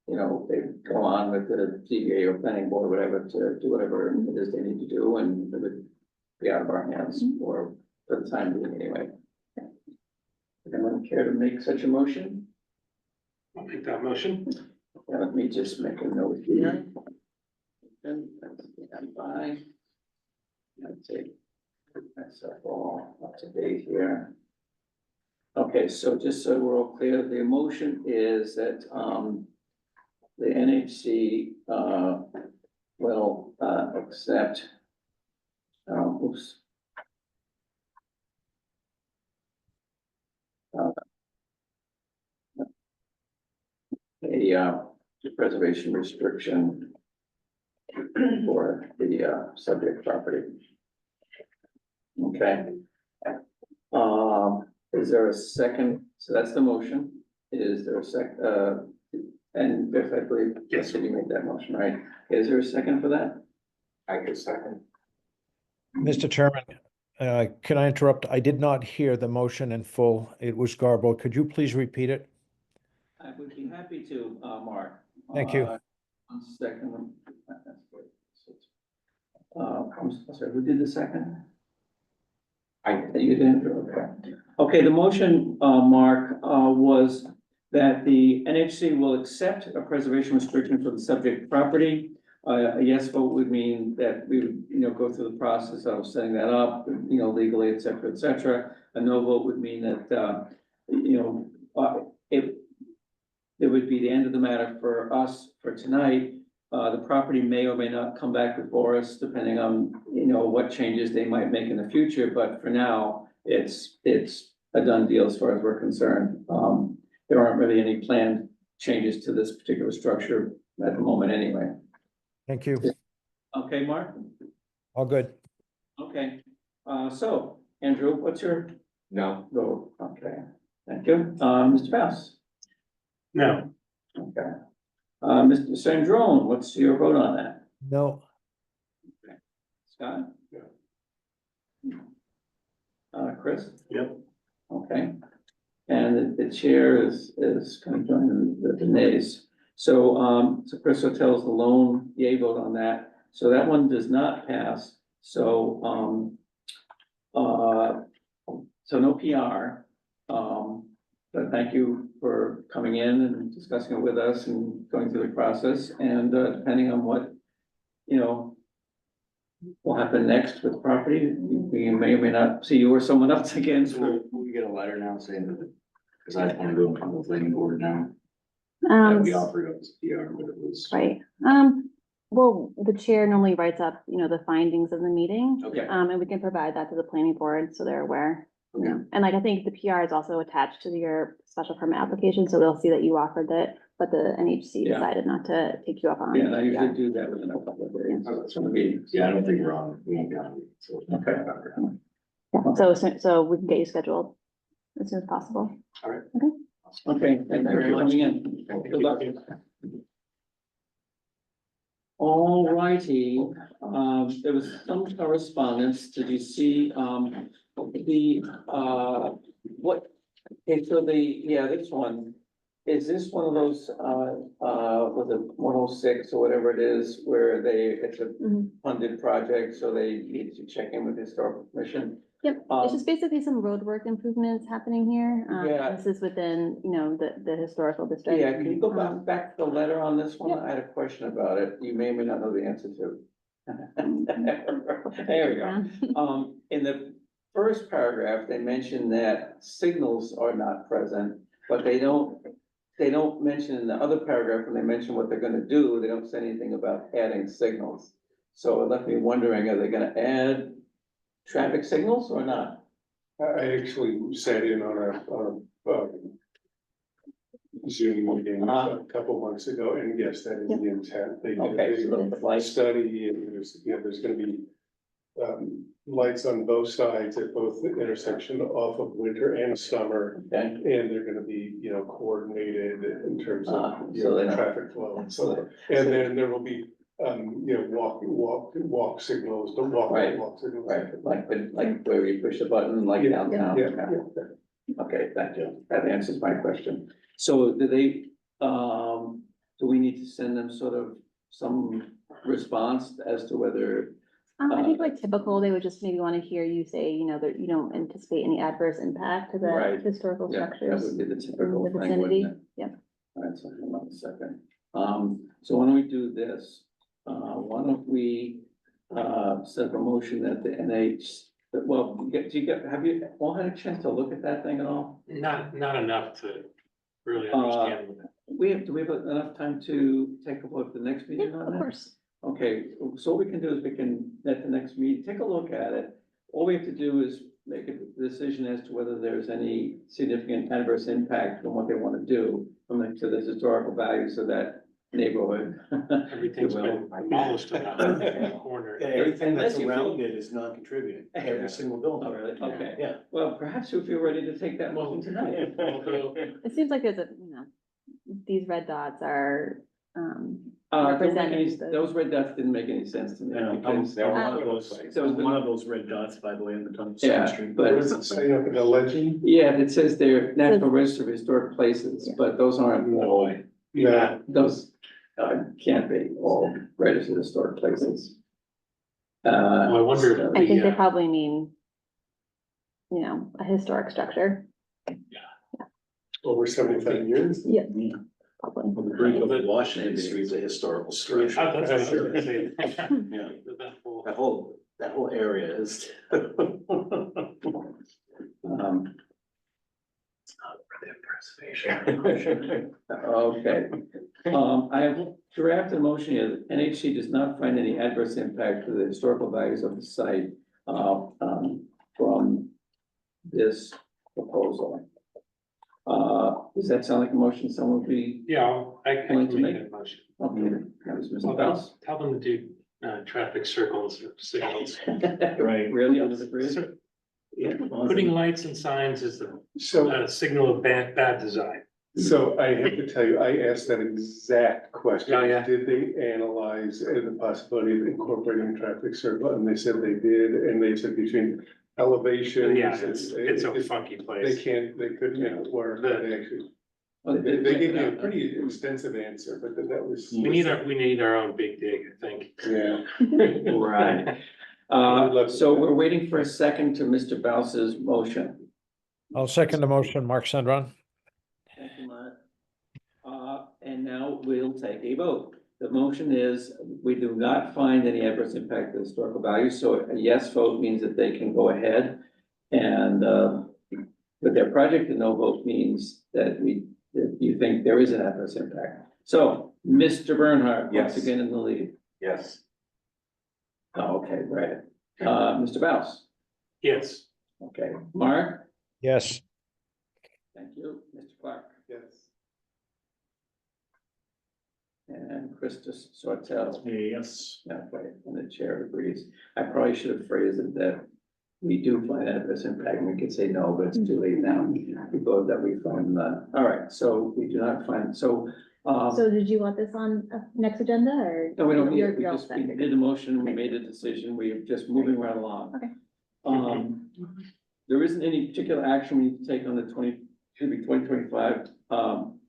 they go on with the ZBA or planning board or whatever to do whatever it is they need to do, and it would be out of our hands for the time being anyway. Would anyone care to make such a motion? I'll make that motion. Let me just make a note here. And stand by. Let's take myself all up to date here. Okay, so just so we're all clear, the motion is that, the NHC, will, accept, oops. A preservation restriction for the, subject property. Okay. Is there a second? So that's the motion. Is there a and Biff, I believe, yes, you made that motion, right? Is there a second for that? I could second. Mr. Chairman, can I interrupt? I did not hear the motion in full. It was garbled. Could you please repeat it? I would be happy to, Mark. Thank you. 1 second. I'm sorry, who did the second? You did, okay. Okay, the motion, Mark, was that the NHC will accept a preservation restriction for the subject property. A yes vote would mean that we would, go through the process of setting that up, legally, et cetera, et cetera. A no vote would mean that, it would be the end of the matter for us for tonight. The property may or may not come back before us, depending on, what changes they might make in the future, but for now, it's a done deal as far as we're concerned. There aren't really any planned changes to this particular structure at the moment anyway. Thank you. Okay, Mark? All good. Okay, so, Andrew, what's your No. vote? Okay, thank you. Mr. Faust? No. Okay. Mr. Sandrone, what's your vote on that? No. Scott? Chris? Yep. Okay. And the chair is kind of joining the nays. So Chris Hotels, the lone yay vote on that, so that one does not pass, so, so no PR. But thank you for coming in and discussing it with us and going through the process, and, depending on what, you know, will happen next with the property, we may or may not see you or someone else again. So we get a letter now saying that, because I want to go in front of the planning board now, that Um, we offered up as PR, but it was. right, well, the chair normally writes up, the findings of the meeting. Okay. And we can provide that to the planning board, so they're aware. And like, I think the PR is also attached to your special permit application, so they'll see that you offered it, but the NHC Yeah. decided not to take you up on. Yeah, and I usually Yeah. do that within a couple of days, some meetings. Yeah, I don't think we're on, we won't be on. So. Okay. Yeah, so we can get you scheduled as soon as possible. Okay, thank you for coming in. Good luck. All righty, there was some correspondence, did you see, what, okay, so this one, is this one of those, was it 106 or whatever it is, where it's a Mhm. funded project, so they need to check in with the historical commission? Yep, it's just basically some road work improvements happening here. Yeah. This is within, the historical district. Yeah, can you go Um, back to the letter on this one? Yep. I had a question about it. You may or may not know the answer to. There we go. In the first paragraph, they mention that signals are not present, but they don't mention in the other paragraph, when they mention what they're gonna do, they don't say anything about adding signals. So it left me wondering, are they gonna add traffic signals or not? I actually sat in on a Zoom meeting a couple months ago, and yes, that is the intent. They did Okay, so a the lights, study, and there's gonna be lights on both sides at both the intersection off of winter and summer. okay, And they're gonna be, coordinated in terms Ah, of, so they don't- traffic flow and so on. And then there will be, walk signals, the Right, walk signals. right, like where you push the button, like Yeah, downtown. Yeah. Okay, thank you. That answers my question. So do we need to send them sort of some response as to whether, I think like typical, they would just maybe want to hear you say, that you don't anticipate any adverse impact to the Right. historical yeah, that structures would be the typical in the thing, wouldn't vicinity. it? Yep. All right, so hold on a second. So why don't we do this? Why don't we, set up a motion that the have you all had a chance to look at that thing at all? Not enough to really understand. Do we have enough time to take a look at the next meeting on Of that? course. Okay, so what we can do is we can, at the next meeting, take a look at it. All we have to do is make a decision as to whether there's any significant adverse impact from what they want to do to the historical values of that neighborhood. Everything's been demolished in the corner. Everything that's Unless you feel- around it is non-contributing, every single Oh, building. really? Okay. Yeah. Well, perhaps you'll feel ready to take that motion tonight. It seems like there's these red dots are, Don't make any- representing the. Those red dots didn't make any sense to me. because- They're one of those, So- one of those red dots, by the way, in the Summer Yeah, Street. but- What does it say up in the legend? Yeah, it says they're National Register of Historic Places, but those aren't all, Yeah. those can't be all registered historic places. Well, I wonder if I think they the, probably mean, a historic structure. Over 75 years. Yeah. Probably. On the brink of Washington Street is a historical structure. that's what I was gonna say. Yeah. That whole- That whole area is. Okay, I have drafted a motion here that NHC does not find any adverse impact to the historical values of the site, from this proposal. Does that sound like a motion someone would be, Yeah, I can Willing to make make- that motion. okay, that was Well, Mr. Faust. tell them to do, traffic circles, signals. Right. Really, under the bridge? Yeah. Putting lights and signs is the, So, signal of bad design. so I have to tell you, I asked that exact question. Oh, yeah. Did they analyze the possibility of incorporating traffic circle? And they said they did, and they said between elevations. Yeah, it's a funky They place. couldn't work, but they actually. They gave me a pretty extensive answer, but that was. We need our own big dig, I think. Yeah. Right. So we're waiting for a second to Mr. Bouse's motion. I'll second the motion, Mark Sandron. Thank you, Mark. And now we'll take a vote. The motion is, we do not find any adverse impact to historical value, so a yes vote means that they can go ahead and, with their project, a no vote means that that you think there is an adverse impact. So, Mr. Bernhardt, once Yes. again in the lead. Yes. Oh, okay, right. Mr. Bouse, Yes. okay, Mark, Yes, thank you, Mr. Clark, Yes. and Krista Sortel. Yes. Okay, and the chair agrees. I probably should have phrased it that we do find adverse impact, and we could say no, but it's too late now. We vote that we find none. All right, so we do not find, so, So did you want this on next agenda or? no, we don't need You're- it. We you're all just, set. we did the motion, we made a decision, we're just moving right along. Okay. There isn't any particular action we need to take on the 2025,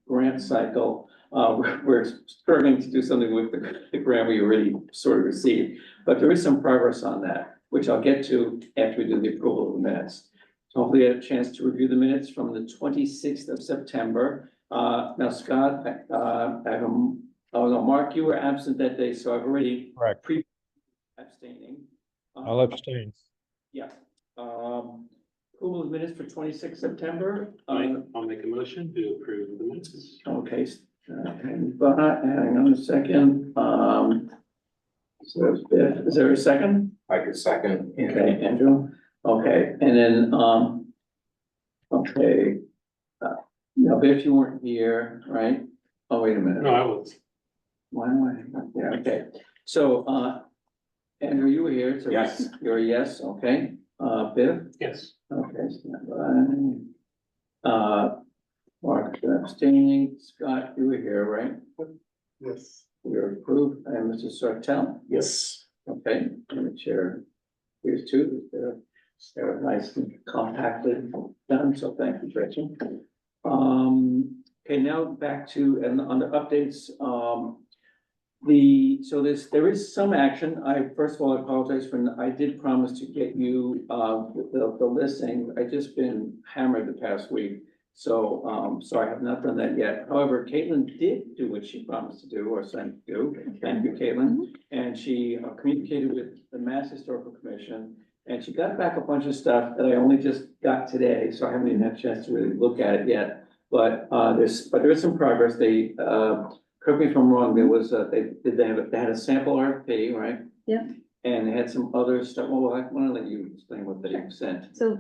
grant cycle. We're struggling to do something with the grant we already sort of received, but there is some progress on that, which I'll get to after we do the approval of the minutes. So hopefully I have a chance to review the minutes from the 26th of September. Now, Scott, oh no, Mark, you were absent that day, so I've already correct. abstaining. I'll abstain. Yeah. Approval of minutes for 26th September. I'll make a motion to approve the minutes. Okay, hang on a second. So is there a second? I could second. Okay, Andrew. Okay, and then, okay. Now, Biff, you weren't here, right? Oh, wait a minute. No, I was. Why am I? Yeah, okay. So, Andrew, you were here, so. Yes. You're a yes, okay. Biff? Yes. Okay, stand by. Mark abstaining. Scott, you were here, right? Yes. You're approved, and Mr. Sartell? Yes. Okay, and the chair, here's two, they're nice and compacted done, so thank you, Gretchen. Okay, now back to, and on the updates, there is some action. First of all, I apologize I did promise to get you, the listing. I just been hammered the past week. So, sorry, I have not done that yet. However, Caitlin did do what she promised to do or sent to do. Thank you, Caitlin. And she communicated with the Mass Historical Commission. And she got back a bunch of stuff that I only just got today, so I haven't even had a chance to really look at it yet. But there is some progress. They, correct me if I'm wrong, there was, they had a sample RFP, right? Yeah. And they had some other stuff. Well, I want to let you explain what they sent. So,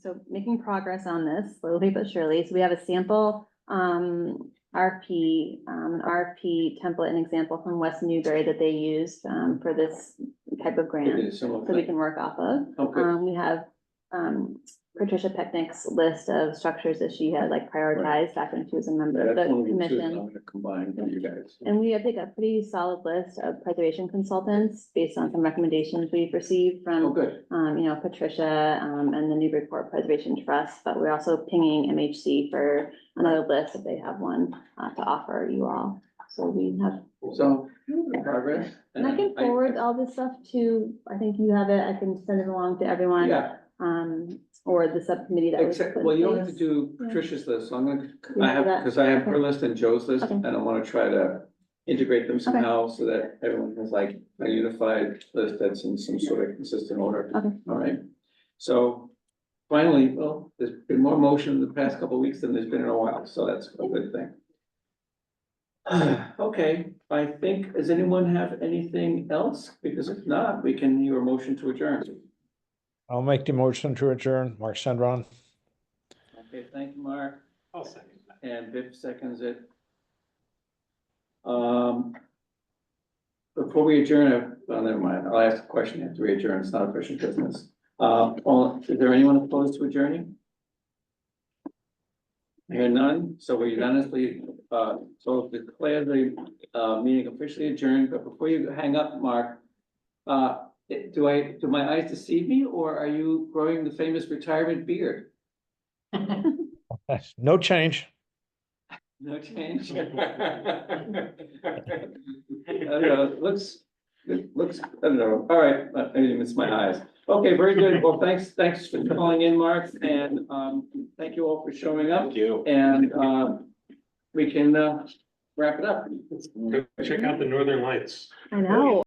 so making progress on this slowly but surely. So we have a sample, RFP, RFP template and example from West Newbury that they used, for this type of grant. So we can work off of. Okay. We have, Patricia Pecknick's list of structures that she had like prioritized back when she was a member of That's the one of the two that I'm commission. gonna combine for you guys. And we have like a pretty solid list of preservation consultants based on some recommendations we've received Oh, from, good. Patricia, and the Newburyport Preservation Trust, but we're also pinging MHC for another list if they have one, to offer you all. So we have, So, progress. and I can forward all this stuff to, I think you have it, I can send it along to everyone. Yeah, Or the subcommittee that was. except, put in well, you don't have to place. do Yeah. Patricia's list, so I'm gonna, You I have have, that? because I have her Okay. list and Joe's list, Okay. and I wanna try to integrate them somehow so that everyone has like a unified list that's in some sort of consistent order. Okay. All right, so finally, well, there's been more motion in the past couple of weeks than there's been in a while, so that's a good thing. Okay, I think, does anyone have anything else? Because if not, we can hear a motion to adjourn. I'll make the motion to adjourn, Mark Sandron. Okay, thank you, Mark. I'll second that. And Viv seconds it. Before we adjourn, well, never mind, I'll ask a question after we adjourn, it's not official business. Is there anyone opposed to adjourning? Hear none, so we unanimously, so declare the, meeting officially adjourned, but before you hang up, Mark, do my eyes deceive me, or are you growing the famous retirement beard? No change. No change. I don't know, it looks, I don't know, all right, maybe it's my eyes. Okay, very good, well, thanks for calling in, Mark, and, thank you all for showing up, Thank you. and, we can, wrap it up. Go check out the Northern Lights. I know.